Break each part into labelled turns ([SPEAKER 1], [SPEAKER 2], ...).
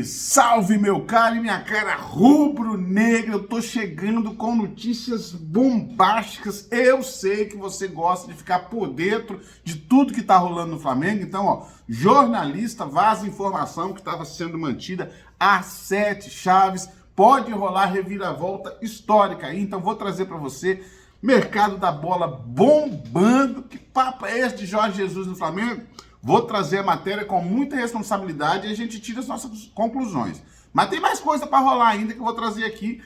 [SPEAKER 1] salve meu caro e minha cara rubro-negra, eu tô chegando com notícias bombásticas. Eu sei que você gosta de ficar por dentro de tudo que tá rolando no Flamengo, então, ó, jornalista vaza informação que estava sendo mantida a 7 chaves, pode rolar reviravolta histórica aí, então vou trazer para você mercado da bola bombando. Que papo é esse de Jorge Jesus no Flamengo? Vou trazer a matéria com muita responsabilidade e a gente tira as nossas conclusões. Mas tem mais coisa para rolar ainda que eu vou trazer aqui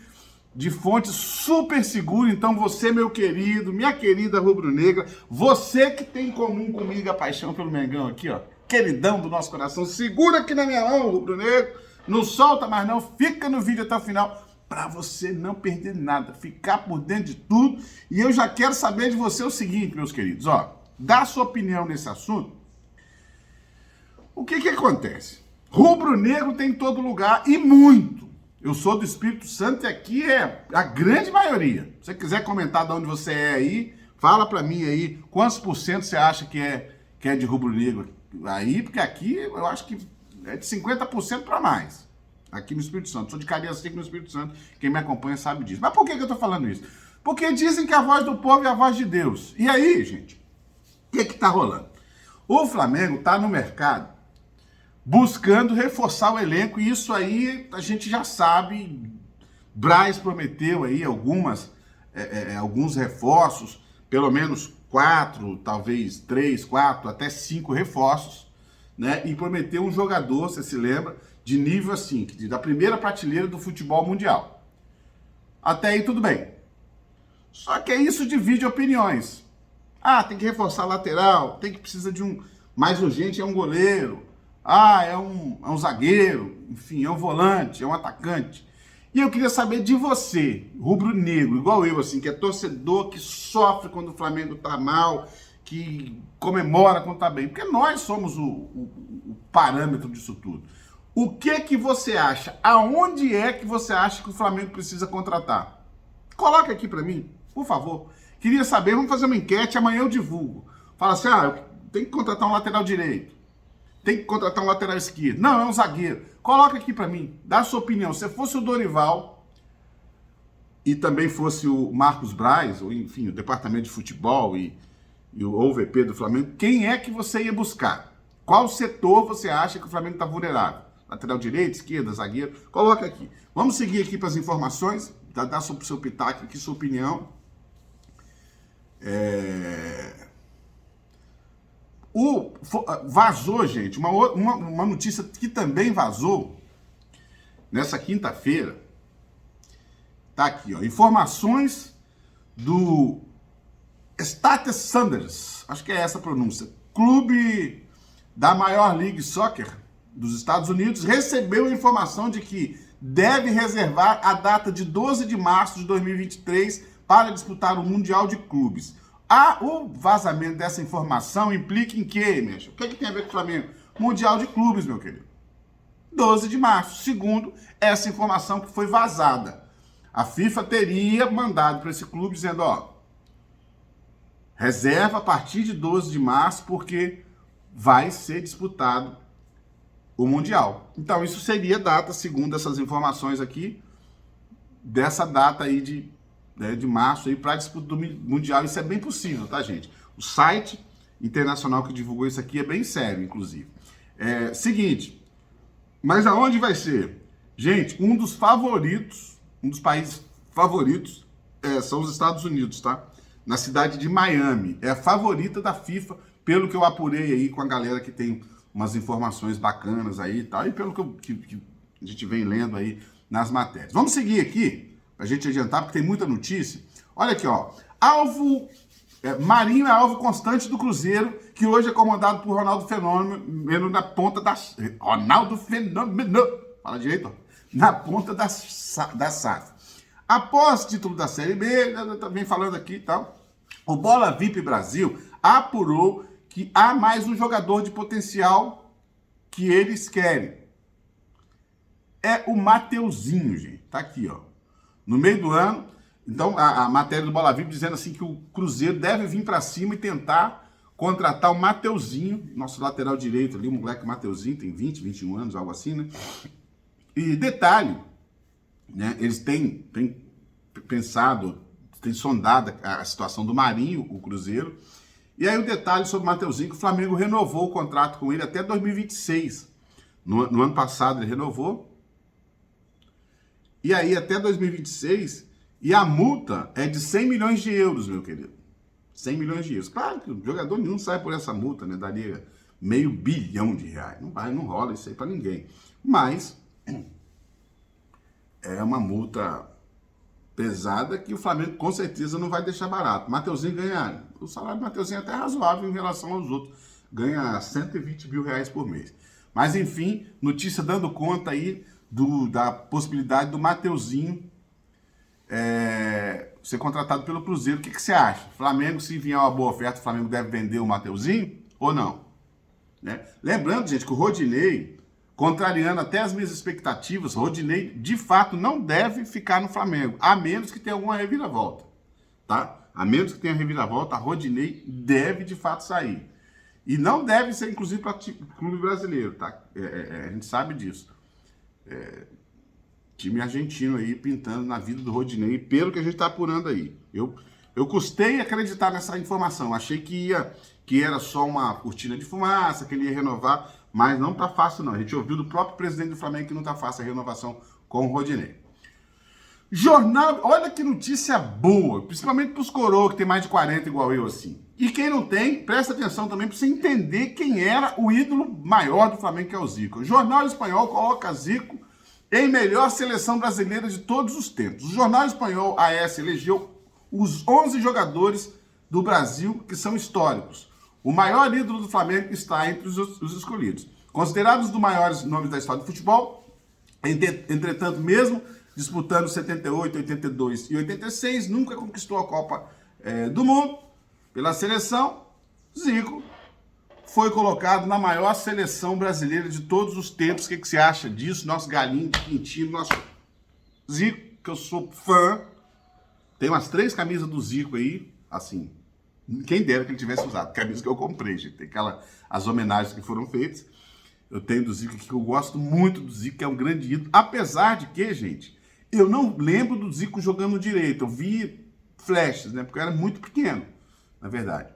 [SPEAKER 1] de fonte super segura. Então você, meu querido, minha querida rubro-negra, você que tem em comum comigo a paixão pelo Mengão aqui, ó, queridão do nosso coração, segura aqui na minha mão, rubro-negro, não solta mais não, fica no vídeo até o final para você não perder nada, ficar por dentro de tudo. E eu já quero saber de você o seguinte, meus queridos, ó, dá sua opinião nesse assunto. O que acontece? Rubro-negro tem em todo lugar e muito. Eu sou do Espírito Santo e aqui é a grande maioria. Se você quiser comentar de onde você é aí, fala pra mim aí quantos por cento você acha que é de rubro-negro aí, porque aqui eu acho que é de 50% para mais. Aqui no Espírito Santo. Sou de Cariacica no Espírito Santo. Quem me acompanha sabe disso. Mas por que eu tô falando isso? Porque dizem que a voz do povo é a voz de Deus. E aí, gente, o que tá rolando? O Flamengo tá no mercado buscando reforçar o elenco, e isso aí a gente já sabe. Braz prometeu aí alguns reforços, pelo menos 4, talvez 3, 4, até 5 reforços, né? E prometeu um jogador, você se lembra, de nível assim, da primeira prateleira do futebol mundial. Até aí tudo bem. Só que isso divide opiniões. Ah, tem que reforçar a lateral, tem que precisa de um mais urgente, é um goleiro. Ah, é um zagueiro, enfim, é um volante, é um atacante. E eu queria saber de você, rubro-negro, igual eu, assim, que é torcedor, que sofre quando o Flamengo tá mal, que comemora quando tá bem, porque nós somos o parâmetro disso tudo. O que você acha? Aonde é que você acha que o Flamengo precisa contratar? Coloca aqui pra mim, por favor. Queria saber, vamos fazer uma enquete, amanhã eu divulgo. Fala assim, tem que contratar um lateral direito. Tem que contratar um lateral esquerdo. Não, é um zagueiro. Coloca aqui pra mim, dá a sua opinião. Se fosse o Dorival e também fosse o Marcos Braz, ou enfim, o departamento de futebol ou o VP do Flamengo, quem é que você ia buscar? Qual setor você acha que o Flamengo está vulnerável? Lateral direito, esquerda, zagueiro? Coloca aqui. Vamos seguir aqui para as informações, dá sobre o seu pitaco aqui, sua opinião. Vazou, gente, uma notícia que também vazou nessa quinta-feira. Tá aqui, ó, informações do Status Sanders, acho que é essa a pronúncia, clube da maior League Soccer dos Estados Unidos, recebeu a informação de que deve reservar a data de 12 de março de 2023 para disputar o Mundial de Clubes. O vazamento dessa informação implica em quê, Mexa? O que tem a ver com o Flamengo? Mundial de Clubes, meu querido. 12 de março, segundo essa informação que foi vazada. A FIFA teria mandado para esse clube dizendo, ó, reserva a partir de 12 de março porque vai ser disputado o Mundial. Então isso seria data, segundo essas informações aqui, dessa data aí de março para a disputa do Mundial. Isso é bem possível, tá, gente? O site internacional que divulgou isso aqui é bem sério, inclusive. Seguinte, mas aonde vai ser? Gente, um dos países favoritos são os Estados Unidos, tá? Na cidade de Miami. É a favorita da FIFA, pelo que eu apurei aí com a galera que tem umas informações bacanas aí e tal, e pelo que a gente vem lendo aí nas matérias. Vamos seguir aqui, pra gente adiantar, porque tem muita notícia. Olha aqui, ó. Marinho é alvo constante do Cruzeiro, que hoje é comandado por Ronaldo Fenômeno na ponta da... Ronaldo Fenômeno! Fala direito, ó. Na ponta da SAF. Após título da Série B, vem falando aqui e tal, o Bola VIP Brasil apurou que há mais um jogador de potencial que eles querem. É o Mateuzinho, gente. Tá aqui, ó. No meio do ano, então a matéria do Bola VIP dizendo assim que o Cruzeiro deve vir para cima e tentar contratar o Mateuzinho, nosso lateral direito ali, o moleque Mateuzinho, tem 20, 21 anos, algo assim, né? E detalhe, né, eles têm pensado, têm sondado a situação do Marinho, o Cruzeiro. E aí o detalhe sobre o Mateuzinho, que o Flamengo renovou o contrato com ele até 2026. No ano passado ele renovou. E aí até 2026, e a multa é de 100 milhões de euros, meu querido. 100 milhões de euros. Claro que o jogador nenhum sai por essa multa, né? Daria R$500 bilhão. Não rola isso aí para ninguém. Mas é uma multa pesada que o Flamengo com certeza não vai deixar barato. Mateuzinho ganha, o salário do Mateuzinho é até razoável em relação aos outros. Ganha R$120 mil por mês. Mas enfim, notícia dando conta aí da possibilidade do Mateuzinho ser contratado pelo Cruzeiro. O que você acha? Flamengo, se vier uma boa oferta, o Flamengo deve vender o Mateuzinho ou não? Né? Lembrando, gente, que o Rodinei, contrariando até as minhas expectativas, o Rodinei, de fato, não deve ficar no Flamengo, a menos que tenha alguma reviravolta, tá? A menos que tenha reviravolta, a Rodinei deve, de fato, sair. E não deve ser, inclusive, para clube brasileiro, tá? A gente sabe disso. Time argentino aí pintando na vida do Rodinei, pelo que a gente está apurando aí. Eu custei acreditar nessa informação. Achei que era só uma cortina de fumaça, que ele ia renovar, mas não tá fácil não. A gente ouviu do próprio presidente do Flamengo que não tá fácil a renovação com o Rodinei. Jornal, olha que notícia boa, principalmente para os coroas que tem mais de 40 igual eu assim. E quem não tem, presta atenção também para você entender quem era o ídolo maior do Flamengo, que é o Zico. O Jornal Espanhol coloca Zico em melhor seleção brasileira de todos os tempos. O Jornal Espanhol AS elegeu os 11 jogadores do Brasil que são históricos. O maior ídolo do Flamengo está entre os escolhidos. Considerados os maiores nomes da história do futebol, entretanto, mesmo disputando 78, 82 e 86, nunca conquistou a Copa do Mundo pela seleção. Zico foi colocado na maior seleção brasileira de todos os tempos. O que você acha disso? Nosso galinho de Quintino, nosso Zico, que eu sou fã. Tem umas 3 camisas do Zico aí, assim, quem dera que ele tivesse usado. Camisa que eu comprei, gente. Tem as homenagens que foram feitas. Eu tenho do Zico aqui, que eu gosto muito do Zico, que é um grande ídolo. Apesar de que, gente, eu não lembro do Zico jogando direito. Eu vi flashes, né? Porque eu era muito pequeno, na verdade.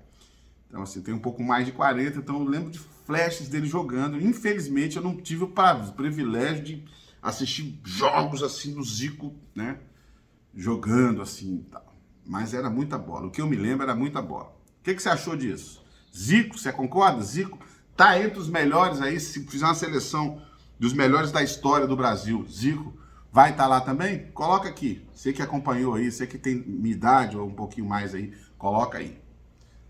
[SPEAKER 1] Então, assim, tem um pouco mais de 40, então eu lembro de flashes dele jogando. Infelizmente, eu não tive o privilégio de assistir jogos, assim, do Zico, né? Jogando, assim, e tal. Mas era muita bola. O que eu me lembro era muita bola. O que você achou disso? Zico, você concorda? Zico tá entre os melhores aí. Se fizer uma seleção dos melhores da história do Brasil, Zico vai estar lá também? Coloca aqui. Você que acompanhou aí, você que tem minha idade ou um pouquinho mais aí, coloca aí.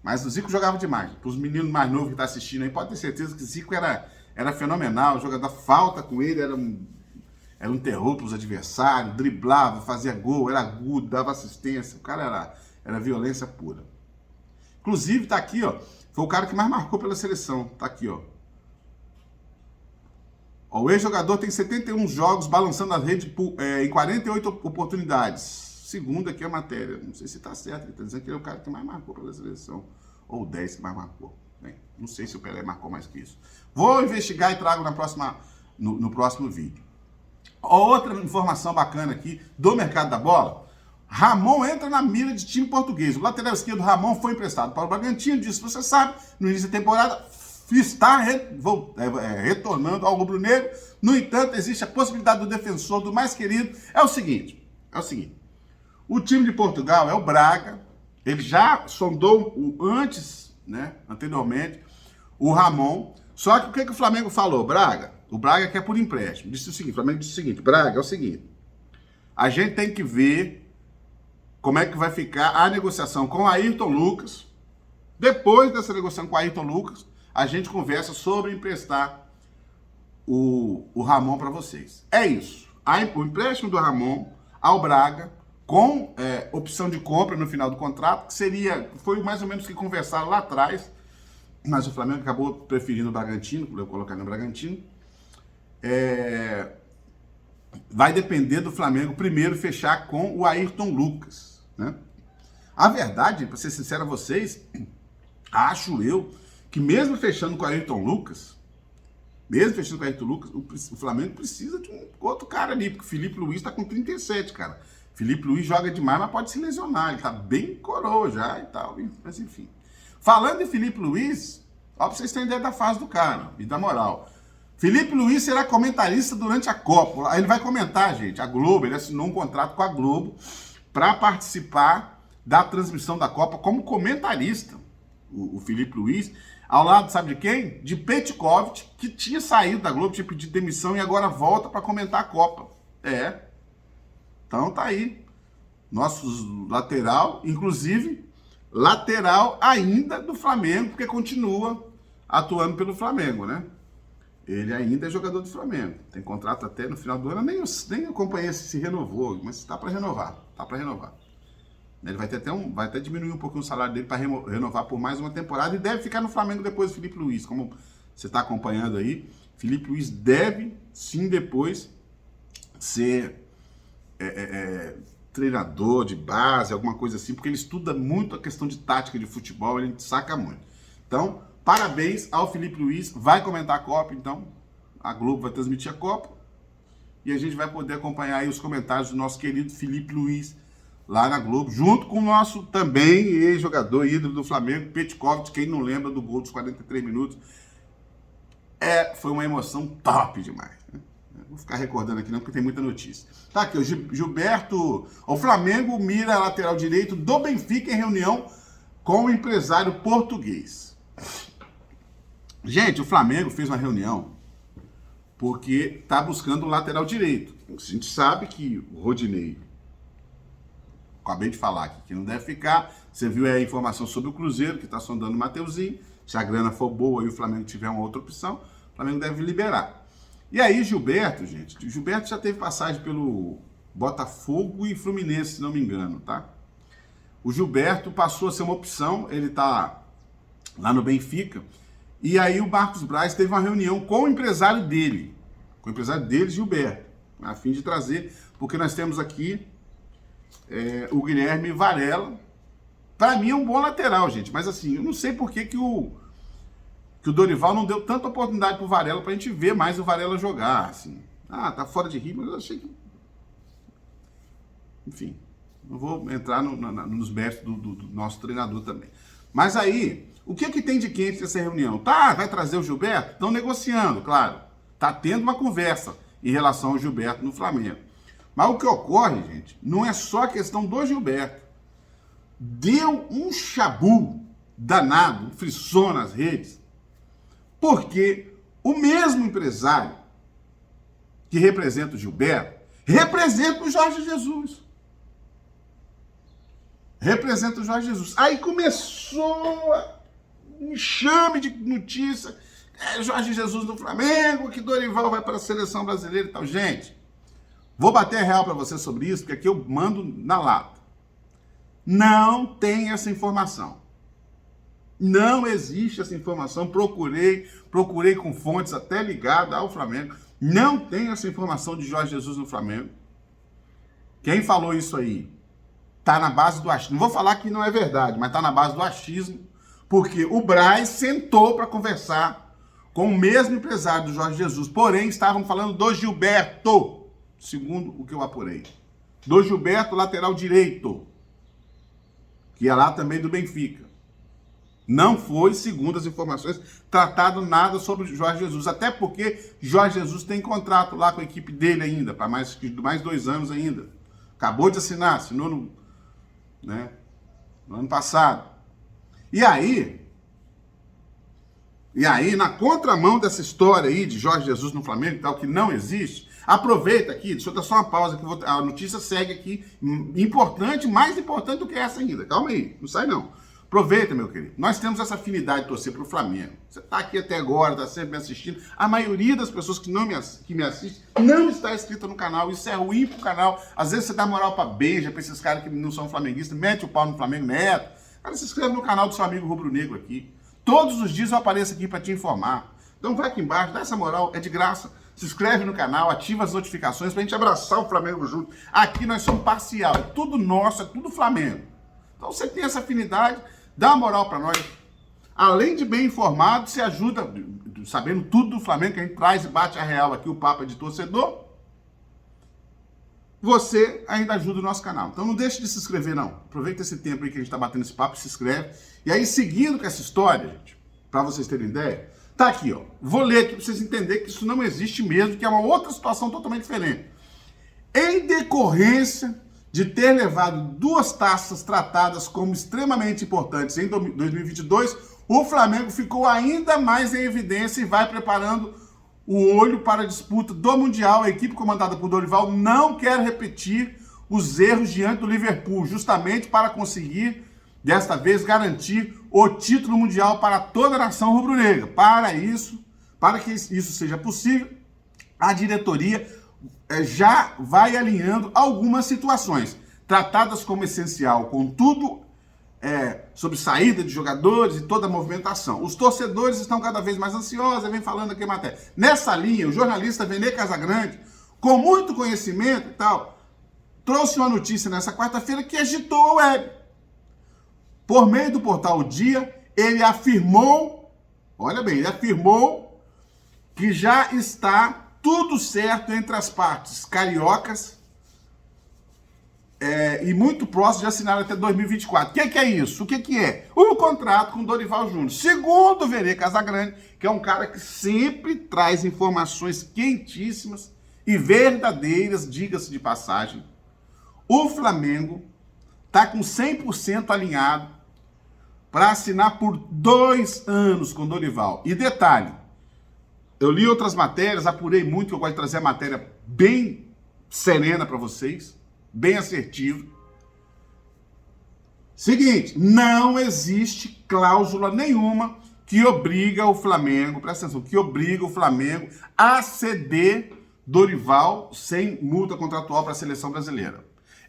[SPEAKER 1] Mas o Zico jogava demais. Para os meninos mais novos que estão assistindo aí, pode ter certeza que o Zico era fenomenal. O jogador falta com ele era um terror para os adversários, driblava, fazia gol, era agudo, dava assistência. O cara era violência pura. Inclusive, tá aqui, ó. Foi o cara que mais marcou pela seleção. Tá aqui, ó. O ex-jogador tem 71 jogos balançando a rede em 48 oportunidades. Segundo aqui a matéria. Não sei se tá certo. Ele tá dizendo que ele é o cara que mais marcou pela seleção. Ou 10 que mais marcou. Bem, não sei se o Pelé marcou mais que isso. Vou investigar e trago no próximo vídeo. Outra informação bacana aqui do mercado da bola. Ramon entra na mira de time português. O lateral esquerdo Ramon foi emprestado para o Bragantino. Disso você sabe, no início da temporada está retornando ao rubro-negro. No entanto, existe a possibilidade do defensor, do mais querido. É o seguinte. O time de Portugal é o Braga. Ele já sondou anteriormente, o Ramon. Só que o que o Flamengo falou? O Braga quer por empréstimo. O Flamengo disse o seguinte, Braga, é o seguinte, a gente tem que ver como é que vai ficar a negociação com o Ayrton Lucas. Depois dessa negociação com o Ayrton Lucas, a gente conversa sobre emprestar o Ramon para vocês. É isso. O empréstimo do Ramon ao Braga, com opção de compra no final do contrato, que foi mais ou menos o que conversaram lá atrás, mas o Flamengo acabou preferindo o Bragantino, por eu colocar no Bragantino. Vai depender do Flamengo primeiro fechar com o Ayrton Lucas, né? A verdade, para ser sincero a vocês, acho eu que mesmo fechando com o Ayrton Lucas, Mesmo fechando com o Ayrton Lucas, o Flamengo precisa de um outro cara ali, porque o Felipe Luiz tá com 37, cara. Felipe Luiz joga demais, mas pode se lesionar. Ele tá bem coroa já e tal, mas enfim. Falando em Felipe Luiz, ó, pra vocês terem ideia da fase do cara e da moral. Felipe Luiz será comentarista durante a Copa. Ele vai comentar, gente. A Globo, ele assinou um contrato com a Globo para participar da transmissão da Copa como comentarista. O Felipe Luiz, ao lado, sabe de quem? De Petkovic, que tinha saído da Globo, tinha pedido demissão e agora volta para comentar a Copa. Então tá aí. Nosso lateral, inclusive, lateral ainda do Flamengo, porque continua atuando pelo Flamengo, né? Ele ainda é jogador do Flamengo. Tem contrato até no final do ano. Nem acompanhei se renovou, mas tá para renovar. Tá para renovar. Ele vai até diminuir um pouquinho o salário dele para renovar por mais uma temporada e deve ficar no Flamengo depois do Felipe Luiz. Como você está acompanhando aí, Felipe Luiz deve sim depois ser treinador de base, alguma coisa assim, porque ele estuda muito a questão de tática de futebol, ele saca muito. Então, parabéns ao Felipe Luiz, vai comentar a Copa, então a Globo vai transmitir a Copa e a gente vai poder acompanhar aí os comentários do nosso querido Felipe Luiz lá na Globo, junto com o nosso também ex-jogador ídolo do Flamengo, Petkovic, quem não lembra do gol dos 43 minutos, foi uma emoção top demais, né? Vou ficar recordando aqui não, porque tem muita notícia. Tá aqui, o Gilberto, o Flamengo mira a lateral direito do Benfica em reunião com o empresário português. Gente, o Flamengo fez uma reunião porque está buscando um lateral direito. A gente sabe que o Rodinei, acabei de falar aqui, que não deve ficar. Você viu aí a informação sobre o Cruzeiro, que está sondando o Mateuzinho. Se a grana for boa e o Flamengo tiver uma outra opção, o Flamengo deve liberar. E aí, Gilberto, gente, Gilberto já teve passagem pelo Botafogo e Fluminense, se não me engano, tá? O Gilberto passou a ser uma opção, ele tá lá no Benfica, e aí o Marcos Braz teve uma reunião com o empresário dele, Gilberto, a fim de trazer, porque nós temos aqui o Guilherme Varela. Para mim é um bom lateral, gente, mas assim, eu não sei por que o Dorival não deu tanta oportunidade pro Varela pra gente ver mais o Varela jogar, assim. Tá fora de ritmo, mas eu achei que... Enfim, não vou entrar nos méritos do nosso treinador também. Mas aí, o que tem de quente nessa reunião? Vai trazer o Gilberto? Estão negociando, claro. Tá tendo uma conversa em relação ao Gilberto no Flamengo. Mas o que ocorre, gente, não é só a questão do Gilberto. Deu um chabu danado, um frisson nas redes, porque o mesmo empresário que representa o Gilberto representa o Jorge Jesus. Aí começou um enxame de notícia. Jorge Jesus no Flamengo, que Dorival vai para a seleção brasileira e tal. Gente, vou bater real para você sobre isso, porque aqui eu mando na lata. Não tem essa informação. Não existe essa informação. Procurei com fontes até ligadas ao Flamengo. Não tem essa informação de Jorge Jesus no Flamengo. Quem falou isso aí tá na base do achismo. Não vou falar que não é verdade, mas tá na base do achismo, porque o Braz sentou para conversar com o mesmo empresário do Jorge Jesus. Porém, estavam falando do Gilberto, segundo o que eu apurei. Do Gilberto, lateral direito, que é lá também do Benfica. Não foi, segundo as informações, tratado nada sobre o Jorge Jesus. Até porque Jorge Jesus tem contrato lá com a equipe dele ainda, para mais 2 anos ainda. Acabou de assinar, assinou no ano passado. E aí, na contramão dessa história aí de Jorge Jesus no Flamengo e tal, que não existe, aproveita aqui, deixa eu dar só uma pausa, que a notícia segue aqui, importante, mais importante do que essa ainda. Calma aí, não sai não. Aproveita, meu querido. Nós temos essa afinidade de torcer para o Flamengo. Você está aqui até agora, está sempre me assistindo. A maioria das pessoas que me assistem não está inscrita no canal. Isso é ruim para o canal. Às vezes você dá moral para beija, para esses caras que não são flamenguistas, mete o pau no Flamengo, neto. Cara, se inscreve no canal do seu amigo Rubro Negro aqui. Todos os dias eu apareço aqui para te informar. Então vai aqui embaixo, dá essa moral, é de graça. Se inscreve no canal, ativa as notificações para a gente abraçar o Flamengo junto. Aqui nós somos parcial, é tudo nosso, é tudo Flamengo. Então você tem essa afinidade, dá uma moral para nós. Além de bem informado, você ajuda, sabendo tudo do Flamengo, que a gente traz e bate a real aqui, o papo é de torcedor, você ainda ajuda o nosso canal. Então não deixe de se inscrever, não. Aproveita esse tempo aí que a gente está batendo esse papo, se inscreve. E aí, seguindo com essa história, gente, para vocês terem ideia, tá aqui, ó. Vou ler aqui para vocês entenderem que isso não existe mesmo, que é uma outra situação totalmente diferente. Em decorrência de ter levado 2 taças tratadas como extremamente importantes em 2022, o Flamengo ficou ainda mais em evidência e vai preparando o olho para a disputa do Mundial. A equipe comandada por Dorival não quer repetir os erros diante do Liverpool, justamente para conseguir, desta vez, garantir o título mundial para toda a nação rubro-negra. Para que isso seja possível, a diretoria já vai alinhando algumas situações tratadas como essencial, contudo, sobre saída de jogadores e toda a movimentação. Os torcedores estão cada vez mais ansiosos, vem falando aqui a matéria. Nessa linha, o jornalista Vene Casagrande, com muito conhecimento e tal, trouxe uma notícia nessa quarta-feira que agitou a web. Por meio do portal O Dia, ele afirmou, olha bem, ele afirmou que já está tudo certo entre as partes cariocas e muito próximo de assinar até 2024. O que é isso? O que é? O contrato com o Dorival Júnior. Segundo o Vene Casagrande, que é um cara que sempre traz informações quentíssimas e verdadeiras, diga-se de passagem, o Flamengo está com 100% alinhado para assinar por 2 anos com o Dorival. E detalhe, eu li outras matérias, apurei muito, que eu gosto de trazer a matéria bem serena para vocês, bem assertivo. Seguinte, não existe cláusula nenhuma que obriga o Flamengo, presta atenção, que obriga o Flamengo a ceder Dorival sem multa contratual para a seleção brasileira.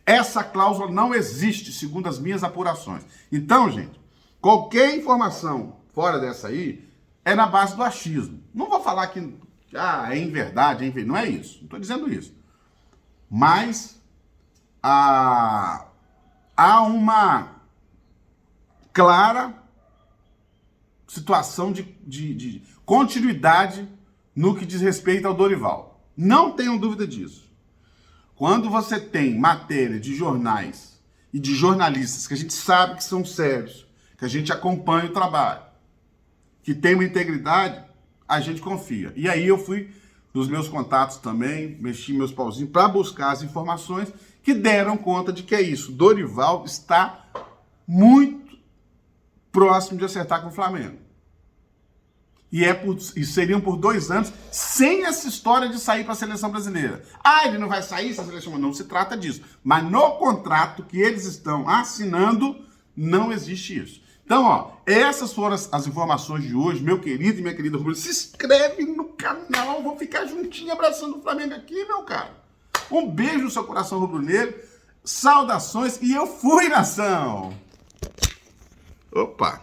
[SPEAKER 1] Essa cláusula não existe, segundo as minhas apurações. Então, gente, qualquer informação fora dessa aí é na base do achismo. Não vou falar que é em verdade, não é isso. Não estou dizendo isso. Mas há uma clara situação de continuidade no que diz respeito ao Dorival. Não tenham dúvida disso. Quando você tem matéria de jornais e de jornalistas que a gente sabe que são sérios, que a gente acompanha o trabalho, que tem uma integridade, a gente confia. E aí eu fui nos meus contatos também, mexi meus pauzinhos para buscar as informações que deram conta de que é isso. Dorival está muito próximo de acertar com o Flamengo. E seriam por 2 anos, sem essa história de sair para a seleção brasileira. Ele não vai sair se a seleção... Não se trata disso. Mas no contrato que eles estão assinando, não existe isso. Então, essas foram as informações de hoje, meu querido e minha querida Rubro. Se inscreve no canal, vou ficar juntinho abraçando o Flamengo aqui, meu cara. Um beijo no seu coração rubro-negro, saudações e eu fui, nação! Opa!